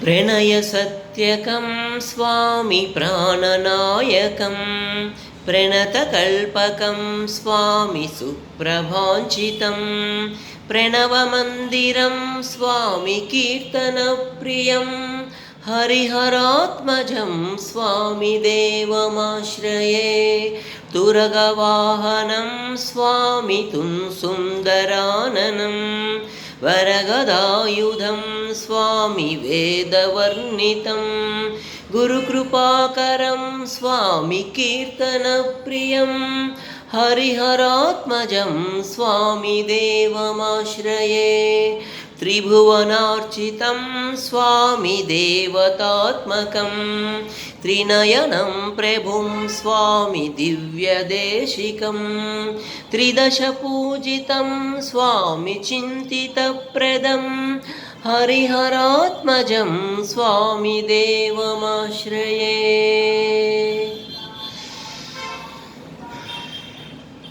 प्रणयसत्यकं स्वामि प्राणनायकं प्रणतकल्पकं स्वामि सुप्रभाञ्चितं प्रणवमन्दिरं स्वामि कीर्तनप्रियं हरिहरात्मजं स्वामि देवमाश्रये तुरगवाहनं स्वामि सुन्दराननं वरगदायुधं स्वामि वेदवर्णितं गुरुकृपाकरं स्वामि कीर्तनप्रियं हरिहरात्मजं स्वामि देवमाश्रये त्रिभुवनार्चितं स्वामि देवतात्मकं त्रिनयनं प्रभुं स्वामि दिव्यदेशिकं त्रिदशपूजितं स्वामि चिन्तितप्रदं हरिहरात्मजं स्वामि देवमाश्रये।